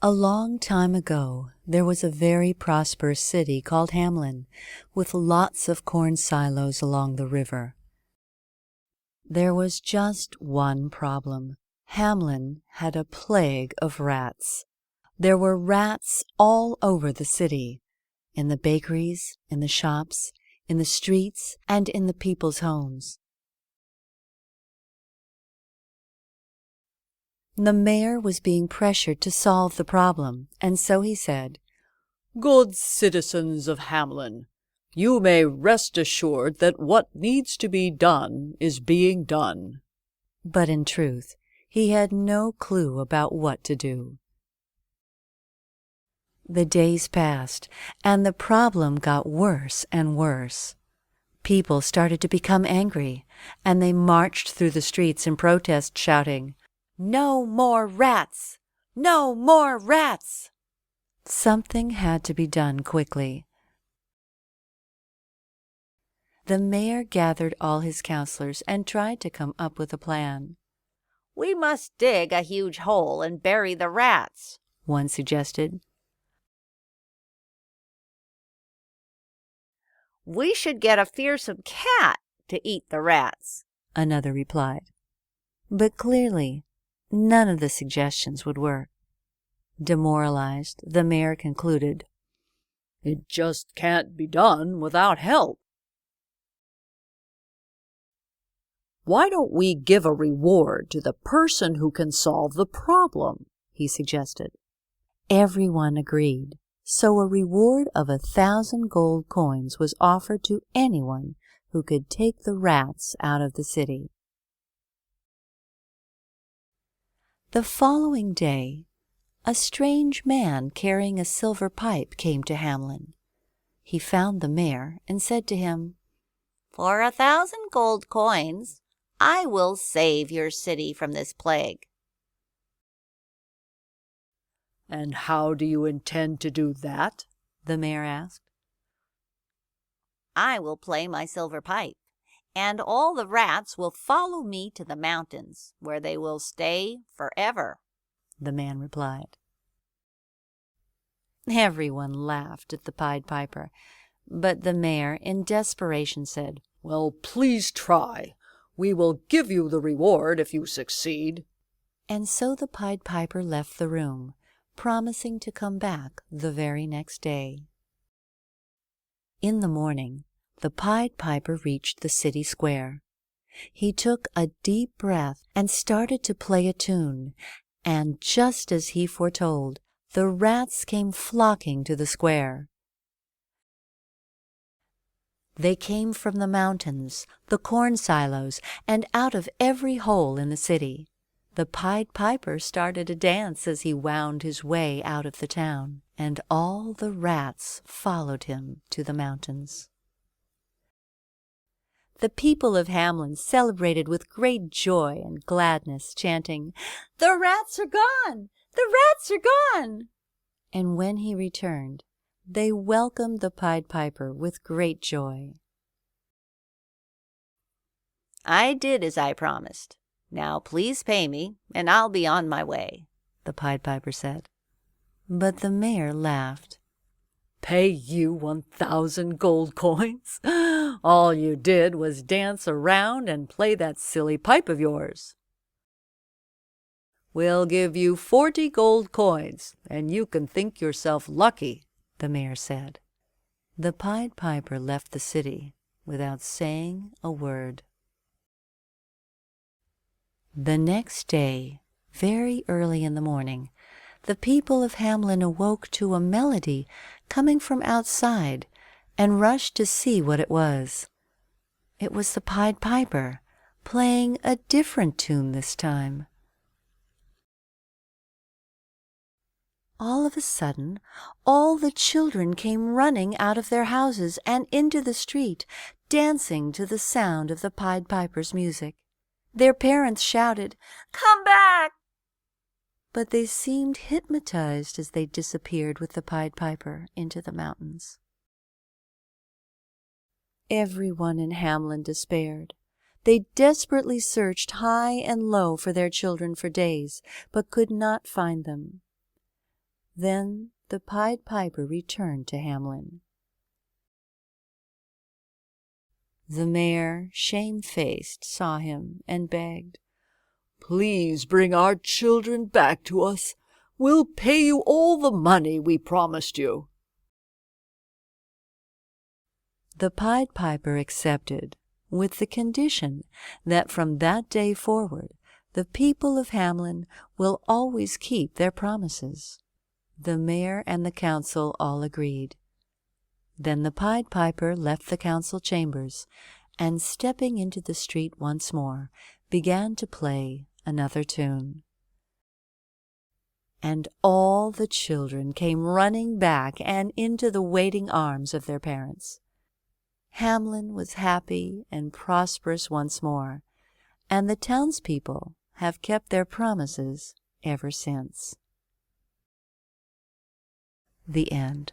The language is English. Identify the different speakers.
Speaker 1: A long time ago, there was a very prosperous city called Hamlin, with lots of corn silos along the river. There was just one problem. Hamlin had a plague of rats. There were rats all over the city, in the bakeries, in the shops, in the streets, and in the people's homes. The mayor was being pressured to solve the problem, and so he said,
Speaker 2: "Good citizens of Hamlin, you may rest assured that what needs to be done is being done."
Speaker 1: But in truth, he had no clue about what to do. The days passed, and the problem got worse and worse. People started to become angry, and they marched through the streets in protest, shouting, "No more rats! No more rats!" Something had to be done quickly. The mayor gathered all his counselors and tried to come up with a plan.
Speaker 3: "We must dig a huge hole and bury the rats,"
Speaker 1: one suggested.
Speaker 3: "We should get a fearsome cat to eat the rats,"
Speaker 1: another replied. But clearly, none of the suggestions would work. Demoralized, the mayor concluded,
Speaker 2: "It just can't be done without help. Why don't we give a reward to the person who can solve the problem?" he suggested.
Speaker 1: Everyone agreed, so a reward of 1,000 gold coins was offered to anyone who could take the rats out of the city. The following day, a strange man carrying a silver pipe came to Hamlin. He found the mayor and said to him,
Speaker 3: "For 1,000 gold coins, I will save your city from this plague."
Speaker 2: "And how do you intend to do that?"
Speaker 1: the mayor asked.
Speaker 3: "I will play my silver pipe, and all the rats will follow me to the mountains, where they will stay forever,"
Speaker 1: the man replied. Everyone laughed at the Pied Piper, but the mayor, in desperation, said,
Speaker 2: "Well, please try. We will give you the reward if you succeed."
Speaker 1: And so the Pied Piper left the room, promising to come back the very next day. In the morning, the Pied Piper reached the city square. He took a deep breath and started to play a tune, and just as he foretold, the rats came flocking to the square. They came from the mountains, the corn silos, and out of every hole in the city. The Pied Piper started to dance as he wound his way out of the town, and all the rats followed him to the mountains. The people of Hamlin celebrated with great joy and gladness, chanting, "The rats are gone! The rats are gone!" And when he returned, they welcomed the Pied Piper with great joy.
Speaker 3: "I did as I promised. Now please pay me, and I'll be on my way,"
Speaker 1: the Pied Piper said. But the mayor laughed.
Speaker 2: "Pay you 1,000 gold coins? All you did was dance around and play that silly pipe of yours." "We'll give you 40 gold coins, and you can think yourself lucky," the mayor said. The Pied Piper left the city without saying a word. The next day, very early in the morning, the people of Hamlin awoke to a melody coming from outside and rushed to see what it was. It was the Pied Piper, playing a different tune this time. All of a sudden, all the children came running out of their houses and into the street, dancing to the sound of the Pied Piper's music. Their parents shouted, "Come back!" But they seemed hypnotized as they disappeared with the Pied Piper into the mountains. Everyone in Hamlin despaired. They desperately searched high and low for their children for days, but could not find them. Then the Pied Piper returned to Hamelin. The mayor, shamefaced, saw him and begged,
Speaker 4: "Please bring our children back to us. We'll pay you all the money we promised you."
Speaker 2: The Pied Piper accepted, with the condition that from that day forward the people of Hamelin will always keep their promises. The mayor and the council all agreed. Then the Pied Piper left the council chambers, and stepping into the street once more, began to play another tune. And all the children came running back and into the waiting arms of their parents. Hamelin was happy and prosperous once more, and the townspeople have kept their promises ever since. The end.